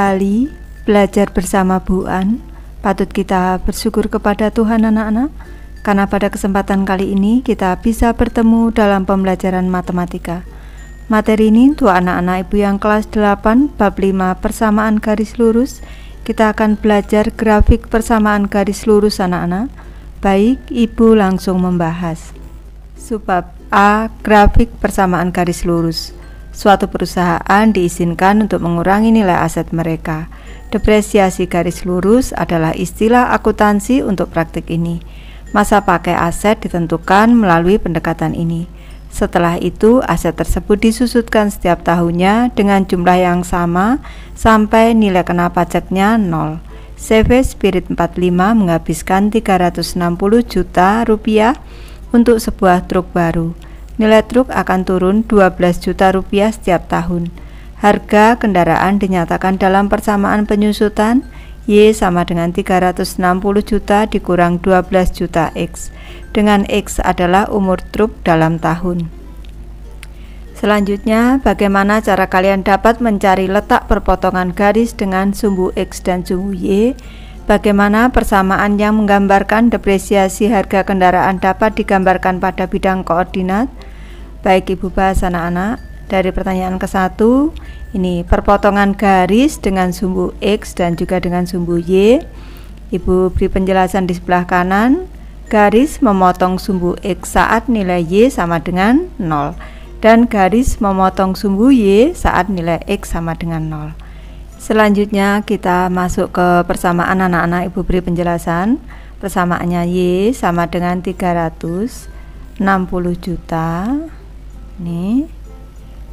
kembali belajar bersama Bu An. Patut kita bersyukur kepada Tuhan anak-anak, karena pada kesempatan kali ini kita bisa bertemu dalam pembelajaran matematika. Materi ini untuk anak-anak ibu yang kelas 8 bab 5 persamaan garis lurus. Kita akan belajar grafik persamaan garis lurus anak-anak. Baik, ibu langsung membahas. Subbab A, grafik persamaan garis lurus. Suatu perusahaan diizinkan untuk mengurangi nilai aset mereka. Depresiasi garis lurus adalah istilah akuntansi untuk praktik ini. Masa pakai aset ditentukan melalui pendekatan ini. Setelah itu, aset tersebut disusutkan setiap tahunnya dengan jumlah yang sama sampai nilai kena pajaknya 0. CV Spirit 45 menghabiskan 360 juta rupiah untuk sebuah truk baru. Nilai truk akan turun 12 juta rupiah setiap tahun. Harga kendaraan dinyatakan dalam persamaan penyusutan Y sama dengan 360 juta dikurang 12 juta X, dengan X adalah umur truk dalam tahun. Selanjutnya, bagaimana cara kalian dapat mencari letak perpotongan garis dengan sumbu X dan sumbu Y? Bagaimana persamaan yang menggambarkan depresiasi harga kendaraan dapat digambarkan pada bidang koordinat? Baik, ibu bahas anak-anak dari pertanyaan ke-1. Ini perpotongan garis dengan sumbu X dan juga dengan sumbu Y. Ibu beri penjelasan di sebelah kanan. Garis memotong sumbu X saat nilai Y sama dengan 0, dan garis memotong sumbu Y saat nilai X sama dengan 0. Selanjutnya kita masuk ke persamaan anak-anak. Ibu beri penjelasan. Persamaannya Y sama dengan 360 juta ini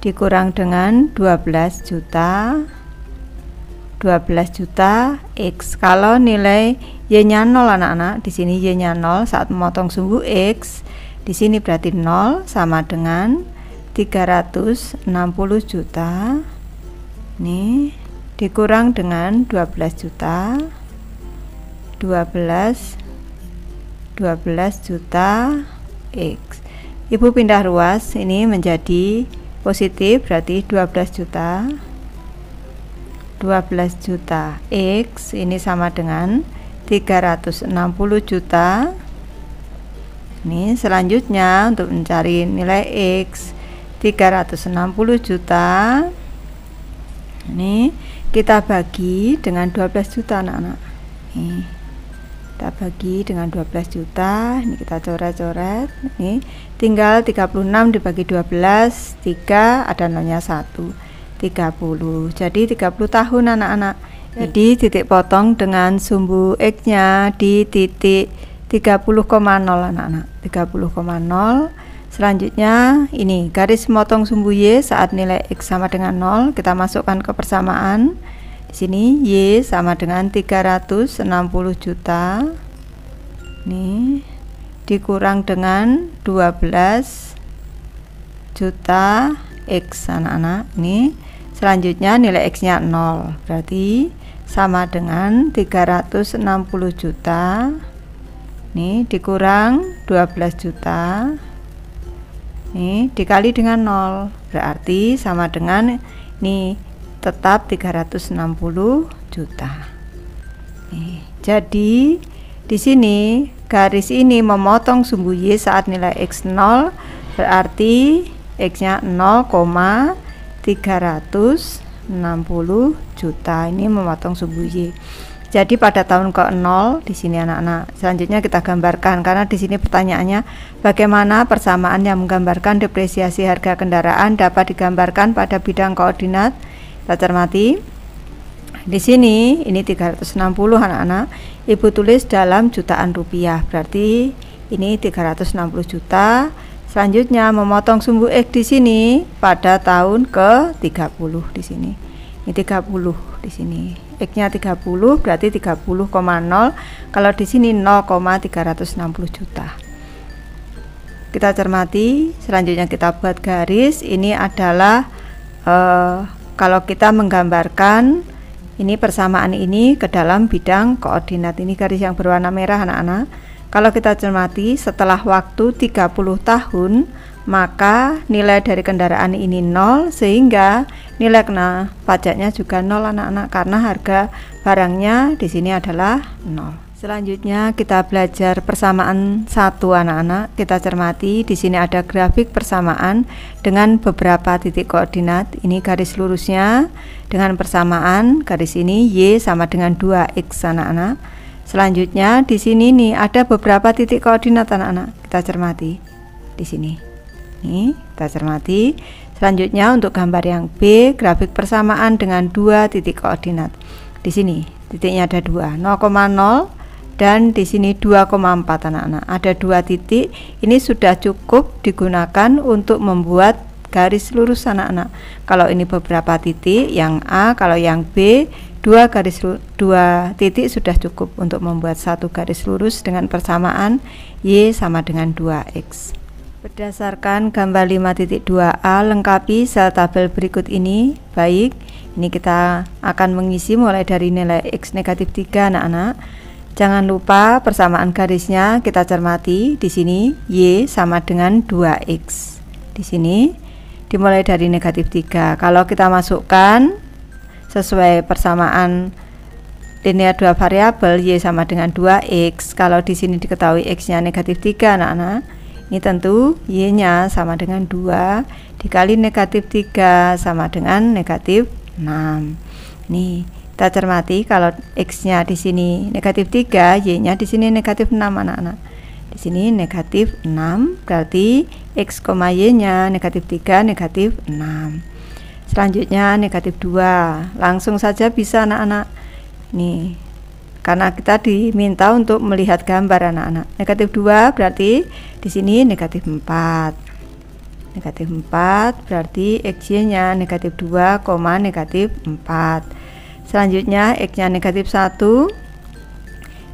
dikurang dengan 12 juta X. Kalau nilai Y-nya 0 anak-anak, di sini Y-nya 0 saat memotong sumbu X, di sini berarti 0 sama dengan 360 juta ini dikurang dengan 12 juta X. Ibu pindah ruas ini menjadi positif, berarti 12 juta X ini sama dengan 360 juta. Ini selanjutnya untuk mencari nilai X 360 juta ini kita bagi dengan 12 juta anak-anak. Kita bagi dengan 12 juta, ini kita coret-coret. Ini tinggal 36 dibagi 12, 3 ada nolnya 1, 30. Jadi 30 tahun anak-anak. Jadi titik potong dengan sumbu X nya di titik 30,0 anak-anak, 30,0. Selanjutnya ini garis memotong sumbu Y saat nilai X sama dengan 0. Kita masukkan ke persamaan. Di sini Y sama dengan 360 juta ini dikurang dengan 12 juta X anak-anak. Ini selanjutnya nilai X nya 0, berarti sama dengan 360 juta ini dikurang 12 juta ini dikali dengan 0, berarti sama dengan ini tetap 360 juta. Jadi di sini garis ini memotong sumbu Y saat nilai X 0, berarti X nya 0,360 juta ini memotong sumbu Y. Jadi pada tahun ke-0 di sini anak-anak. Selanjutnya kita gambarkan, karena di sini pertanyaannya bagaimana persamaan yang menggambarkan depresiasi harga kendaraan dapat digambarkan pada bidang koordinat. Kita cermati. Di sini ini 360 anak-anak. Ibu tulis dalam jutaan rupiah. Berarti ini 360 juta. Selanjutnya memotong sumbu X di sini pada tahun ke-30 di sini. Ini 30 di sini. X-nya 30 berarti 30,0. Kalau di sini 0,360 juta. Kita cermati. Selanjutnya kita buat garis. Ini adalah kalau kita menggambarkan ini persamaan ini ke dalam bidang koordinat. Ini garis yang berwarna merah anak-anak. Kalau kita cermati setelah waktu 30 tahun maka nilai dari kendaraan ini 0, sehingga nilai kena pajaknya juga 0 anak-anak, karena harga barangnya di sini adalah 0. Selanjutnya kita belajar persamaan 1 anak-anak. Kita cermati di sini ada grafik persamaan dengan beberapa titik koordinat. Ini garis lurusnya dengan persamaan garis ini Y sama dengan 2X anak-anak. Selanjutnya di sini nih ada beberapa titik koordinat anak-anak. Kita cermati di sini. Nih, kita cermati. Selanjutnya untuk gambar yang B, grafik persamaan dengan 2 titik koordinat. Di sini titiknya ada 2, 0,0 dan di sini 2,4 anak-anak. Ada 2 titik. Ini sudah cukup digunakan untuk membuat garis lurus anak-anak. Kalau ini beberapa titik, yang A, kalau yang B 2 titik sudah cukup untuk membuat satu garis lurus dengan persamaan Y sama dengan 2X. Berdasarkan gambar 5.2a, lengkapi sel tabel berikut ini. Baik, ini kita akan mengisi mulai dari nilai X negatif 3 anak-anak. Jangan lupa persamaan garisnya kita cermati. Di sini Y sama dengan 2X. Di sini dimulai dari negatif 3. Kalau kita masukkan sesuai persamaan linear 2 variabel, Y sama dengan 2X. Kalau di sini diketahui X-nya negatif 3 anak-anak, ini tentu Y-nya sama dengan 2 dikali negatif 3 sama dengan negatif 6. Nih, kita cermati kalau X-nya di sini negatif 3, Y-nya di sini negatif 6 anak-anak. Di sini negatif 6, berarti X, Y-nya negatif 3, negatif 6. Selanjutnya negatif 2, langsung saja bisa anak-anak. Nih, karena kita diminta untuk melihat gambar anak-anak. Negatif 2 berarti di sini negatif 4. Negatif 4 berarti X-nya negatif 2, negatif 4. Selanjutnya X-nya negatif 1,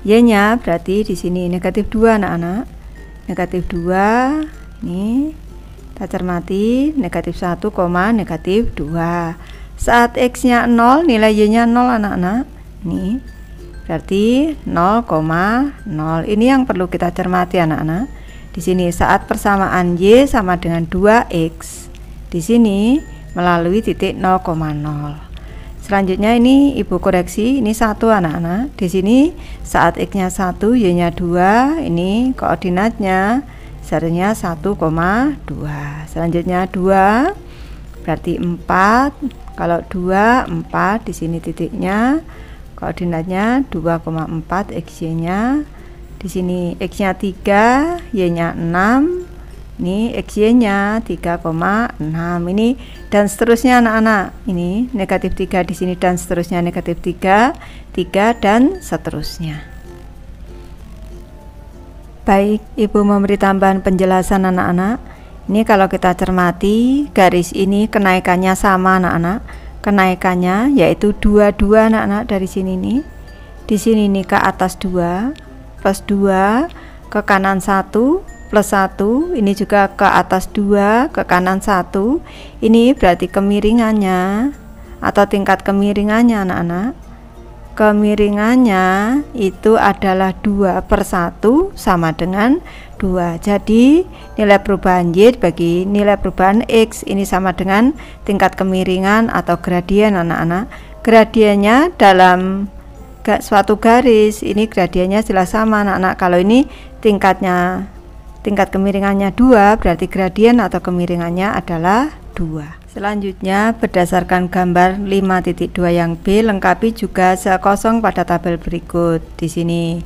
Y-nya berarti di sini negatif 2 anak-anak. Negatif 2, ini kita cermati negatif 1, negatif 2. Saat X-nya 0, nilai Y-nya 0 anak-anak. Ini berarti 0,0. Ini yang perlu kita cermati anak-anak. Di sini saat persamaan Y sama dengan 2X, di sini melalui titik 0,0. Selanjutnya ini ibu koreksi, ini 1 anak-anak. Di sini saat X-nya 1, Y-nya 2, ini koordinatnya seharusnya 1,2. Selanjutnya 2 berarti 4. Kalau 2, 4 di sini titiknya, koordinatnya 2,4 X-Y-nya. Di sini X-nya 3, Y-nya 6. Ini XY-nya 3,6. Ini dan seterusnya anak-anak. Ini negatif 3 di sini dan seterusnya negatif 3, 3 dan seterusnya. Baik, Ibu memberi tambahan penjelasan anak-anak. Ini kalau kita cermati garis ini kenaikannya sama anak-anak. Kenaikannya yaitu 22 anak-anak dari sini nih. Di sini nih ke atas 2, plus 2, ke kanan 1, plus 1, ini juga ke atas 2, ke kanan 1. Ini berarti kemiringannya atau tingkat kemiringannya anak-anak. Kemiringannya itu adalah 2/1 sama dengan 2. Jadi nilai perubahan Y bagi nilai perubahan X ini sama dengan tingkat kemiringan atau gradien anak-anak. Gradiennya dalam suatu garis ini gradiennya jelas sama anak-anak. Kalau ini tingkat kemiringannya 2, berarti gradien atau kemiringannya adalah 2. Selanjutnya berdasarkan gambar 5.2 yang B, lengkapi juga sel kosong pada tabel berikut. Di sini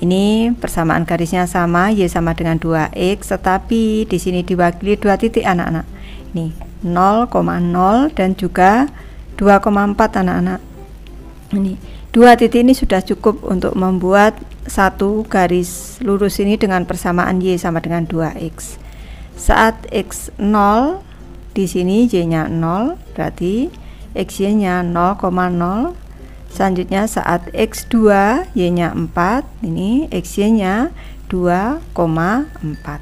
ini persamaan garisnya sama, Y sama dengan 2X, tetapi di sini diwakili 2 titik anak-anak. Ini 0,0 dan juga 2,4 anak-anak. Ini 2 titik ini sudah cukup untuk membuat satu garis lurus ini dengan persamaan Y sama dengan 2X. Saat X 0, di sini Y-nya 0, berarti XY-nya 0,0. Selanjutnya saat X2, Y-nya 4, ini XY-nya 2,4.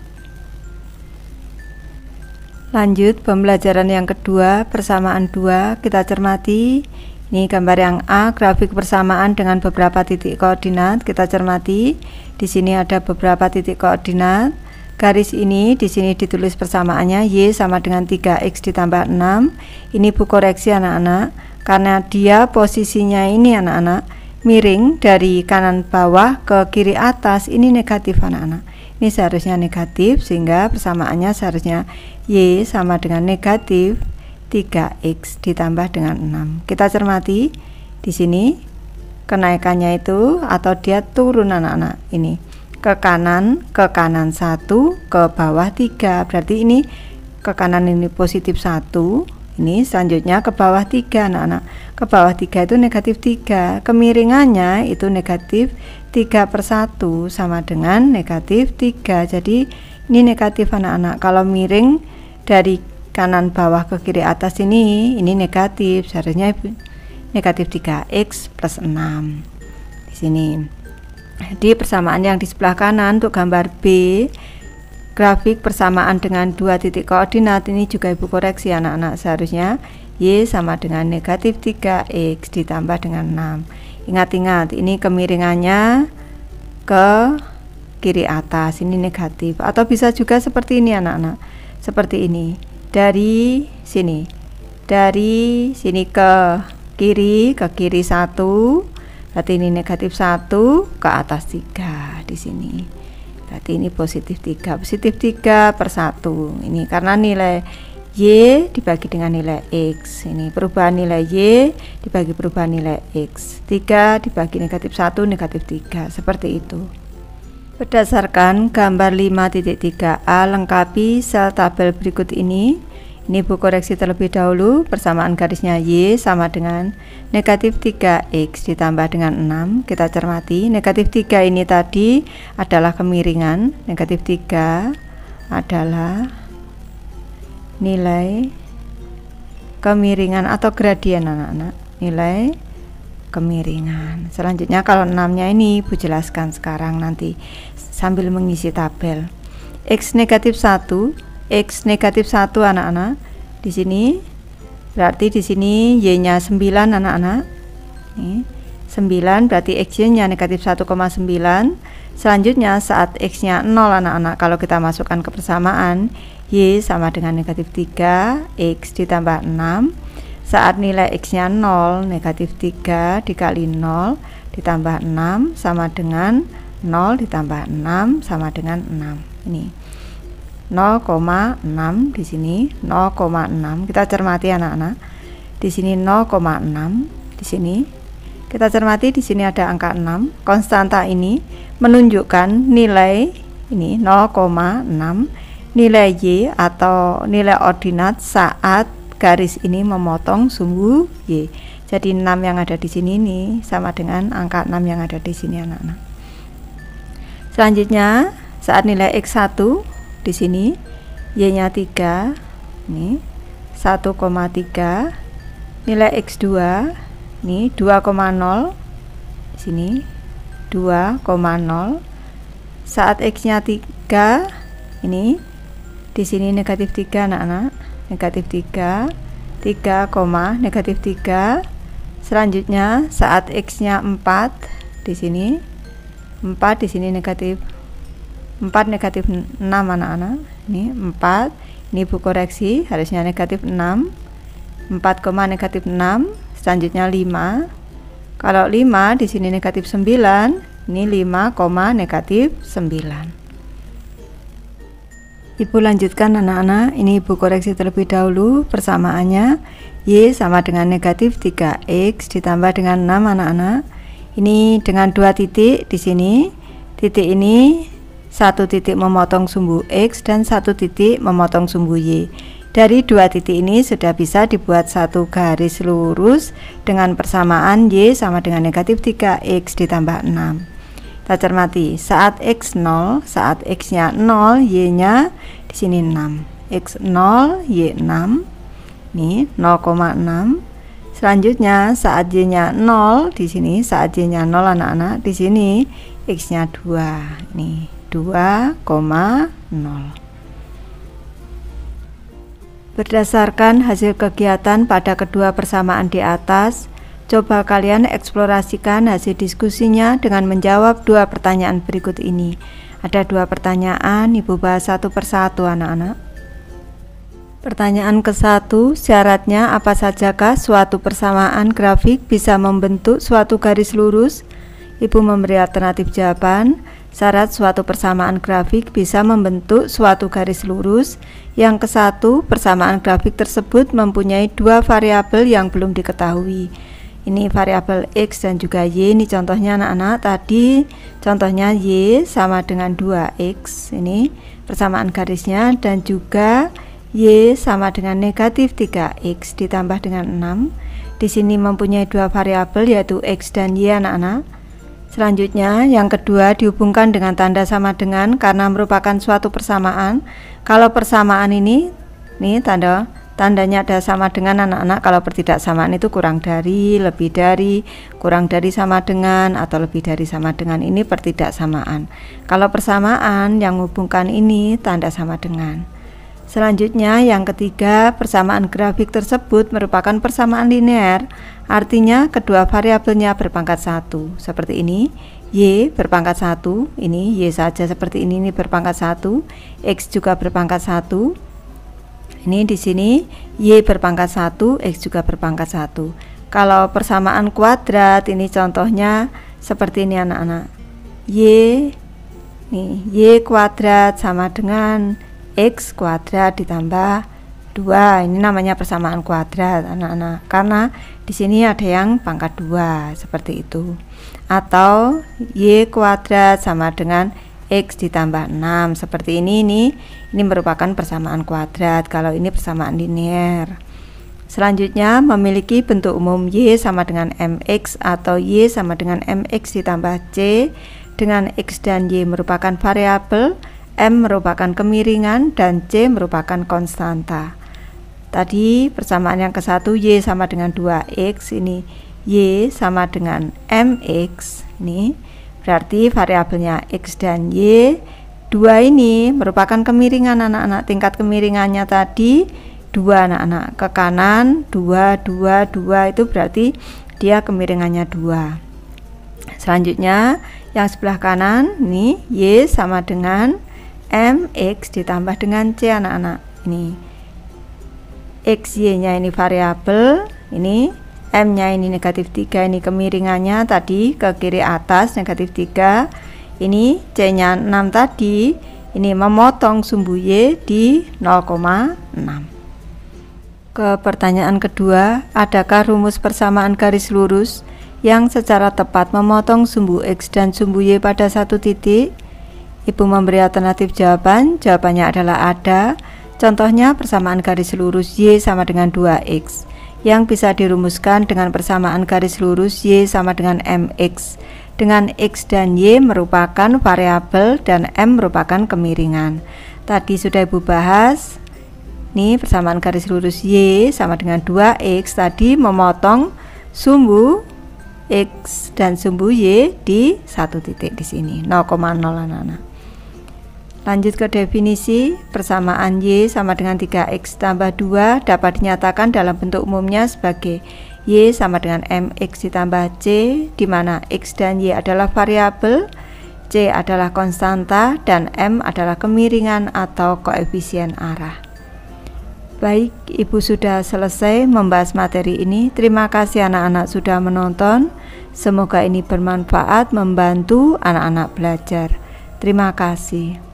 Lanjut pembelajaran yang kedua, persamaan 2. Kita cermati. Ini gambar yang A, grafik persamaan dengan beberapa titik koordinat. Kita cermati, di sini ada beberapa titik koordinat. garis ini di sini ditulis persamaannya Y sama dengan 3X ditambah 6. Ini Bu koreksi anak-anak, karena dia posisinya ini anak-anak miring dari kanan bawah ke kiri atas, ini negatif anak-anak. Ini seharusnya negatif, sehingga persamaannya seharusnya Y sama dengan negatif 3X ditambah dengan 6. Kita cermati di sini kenaikannya itu, atau dia turun anak-anak, ini ke kanan 1, ke bawah 3. Berarti ini ke kanan ini positif 1, ini selanjutnya ke bawah 3 anak-anak. Ke bawah 3 itu negatif 3. Kemiringannya itu negatif 3/1 sama dengan negatif 3. Jadi ini negatif anak-anak. Kalau miring dari kanan bawah ke kiri atas ini negatif. Seharusnya negatif 3X plus 6 di sini. Di persamaan yang di sebelah kanan untuk gambar B, grafik persamaan dengan dua titik koordinat, ini juga Ibu koreksi anak-anak, seharusnya Y sama dengan negatif 3X ditambah dengan 6. Ingat-ingat, ini kemiringannya ke kiri atas, ini negatif. Atau bisa juga seperti ini anak-anak, seperti ini, dari sini ke kiri 1, berarti ini negatif 1, ke atas 3 di sini. Berarti ini positif 3 per 1. Ini karena nilai Y dibagi dengan nilai X. Ini perubahan nilai Y dibagi perubahan nilai X. 3 dibagi negatif 1, negatif 3. Seperti itu. Berdasarkan gambar 5.3a, lengkapi sel tabel berikut ini. Ini Bu koreksi terlebih dahulu, persamaan garisnya Y sama dengan negatif 3X ditambah dengan 6. Kita cermati, negatif 3 ini tadi adalah kemiringan, negatif 3 adalah nilai kemiringan atau gradien anak-anak, nilai kemiringan. Selanjutnya kalau 6-nya ini Bu jelaskan sekarang nanti sambil mengisi tabel. X negatif 1 anak-anak. Di sini berarti di sini Y-nya 9 anak-anak. Nih, 9 berarti X-nya negatif 1,9. Selanjutnya saat X-nya 0 anak-anak, kalau kita masukkan ke persamaan, Y sama dengan negatif 3X ditambah 6. Saat nilai X-nya 0, negatif 3 dikali 0 ditambah 6 sama dengan 0 ditambah 6 sama dengan 6. Ini 0,6 di sini 0,6. Kita cermati anak-anak. Di sini 0,6, di sini kita cermati, di sini ada angka 6. Konstanta ini menunjukkan nilai ini 0,6, nilai Y atau nilai ordinat saat garis ini memotong sumbu Y. Jadi 6 yang ada di sini ini sama dengan angka 6 yang ada di sini anak-anak. Selanjutnya saat nilai X1 di sini Y-nya 3, ini 1,3. Nilai X2 ini 2,0. Di sini 2,0. Saat X-nya 3, ini di sini negatif 3 anak-anak, negatif 3, negatif 3. Selanjutnya saat X-nya 4, di sini 4, di sini negatif 4, negatif 6 anak-anak. Ini 4, ini Bu koreksi, harusnya negatif 6. 4, negatif 6. Selanjutnya 5. Kalau 5 di sini negatif 9, ini 5, negatif 9. Ibu lanjutkan anak-anak. Ini Ibu koreksi terlebih dahulu, persamaannya Y sama dengan negatif 3X ditambah dengan 6 anak-anak. Ini dengan dua titik di sini. Titik ini satu titik memotong sumbu X dan satu titik memotong sumbu Y. Dari dua titik ini sudah bisa dibuat satu garis lurus dengan persamaan Y sama dengan negatif 3X ditambah 6. Kita cermati, saat X0, saat X-nya 0, Y-nya di sini 6. X0, Y 6. Nih, 0,6. Selanjutnya saat Y-nya 0 di sini, saat Y-nya 0 anak-anak, di sini X-nya 2. Nih, 2,0. Berdasarkan hasil kegiatan pada kedua persamaan di atas, coba kalian eksplorasikan hasil diskusinya dengan menjawab dua pertanyaan berikut ini. Ada 2 pertanyaan, Ibu bahas satu persatu anak-anak. Pertanyaan ke-1, syaratnya apa sajakah suatu persamaan grafik bisa membentuk suatu garis lurus? Ibu memberi alternatif jawaban. Syarat suatu persamaan grafik bisa membentuk suatu garis lurus. Yang ke-1, persamaan grafik tersebut mempunyai 2 variabel yang belum diketahui. Ini variabel X dan juga Y. Ini contohnya anak-anak, tadi contohnya Y sama dengan 2X, ini persamaan garisnya, dan juga Y sama dengan negatif 3X ditambah dengan 6. Di sini mempunyai 2 variabel yaitu X dan Y anak-anak. Selanjutnya yang kedua dihubungkan dengan tanda sama dengan karena merupakan suatu persamaan. Kalau persamaan ini tandanya ada sama dengan anak-anak. Kalau pertidaksamaan itu kurang dari, lebih dari, kurang dari sama dengan, atau lebih dari sama dengan. Ini pertidaksamaan. Kalau persamaan yang menghubungkan ini tanda sama dengan. Selanjutnya yang ketiga, persamaan grafik tersebut merupakan persamaan linear, artinya kedua variabelnya berpangkat 1. Seperti ini, Y berpangkat 1, ini Y saja seperti ini berpangkat 1, X juga berpangkat 1. Ini di sini Y berpangkat 1, X juga berpangkat 1. Kalau persamaan kuadrat, ini contohnya seperti ini anak-anak. Y kuadrat sama dengan X kuadrat ditambah 2. Ini namanya persamaan kuadrat anak-anak, karena di sini ada yang pangkat 2 seperti itu. Atau Y kuadrat sama dengan X ditambah 6 seperti ini. Ini merupakan persamaan kuadrat. Kalau ini persamaan linear. Selanjutnya memiliki bentuk umum Y sama dengan MX atau Y sama dengan MX ditambah C, dengan X dan Y merupakan variabel, M merupakan kemiringan, dan C merupakan konstanta. Tadi persamaan yang ke-1 Y sama dengan 2X, ini Y sama dengan MX, ini berarti variabelnya X dan Y. 2 ini merupakan kemiringan anak-anak, tingkat kemiringannya tadi 2 anak-anak, ke kanan 2, 2, 2, itu berarti dia kemiringannya 2. Selanjutnya yang sebelah kanan, ini Y sama dengan MX ditambah dengan C anak-anak. Ini XY nya ini variabel, ini M nya ini negatif 3, ini kemiringannya tadi ke kiri atas negatif 3, ini C nya 6 tadi, ini memotong sumbu Y di 0,6. Ke pertanyaan kedua, adakah rumus persamaan garis lurus yang secara tepat memotong sumbu X dan sumbu Y pada satu titik? Ibu memberi alternatif jawaban. Jawabannya adalah ada. Contohnya persamaan garis lurus Y sama dengan 2X yang bisa dirumuskan dengan persamaan garis lurus Y sama dengan MX, dengan X dan Y merupakan variabel dan M merupakan kemiringan. Tadi sudah Ibu bahas. Nih persamaan garis lurus Y sama dengan 2X tadi memotong sumbu X dan sumbu Y di satu titik di sini 0,0 anak-anak. Lanjut ke definisi, persamaan Y sama dengan 3X tambah 2 dapat dinyatakan dalam bentuk umumnya sebagai Y sama dengan MX ditambah C, di mana X dan Y adalah variabel, C adalah konstanta, dan M adalah kemiringan atau koefisien arah. Baik, Ibu sudah selesai membahas materi ini. Terima kasih anak-anak sudah menonton. Semoga ini bermanfaat membantu anak-anak belajar. Terima kasih.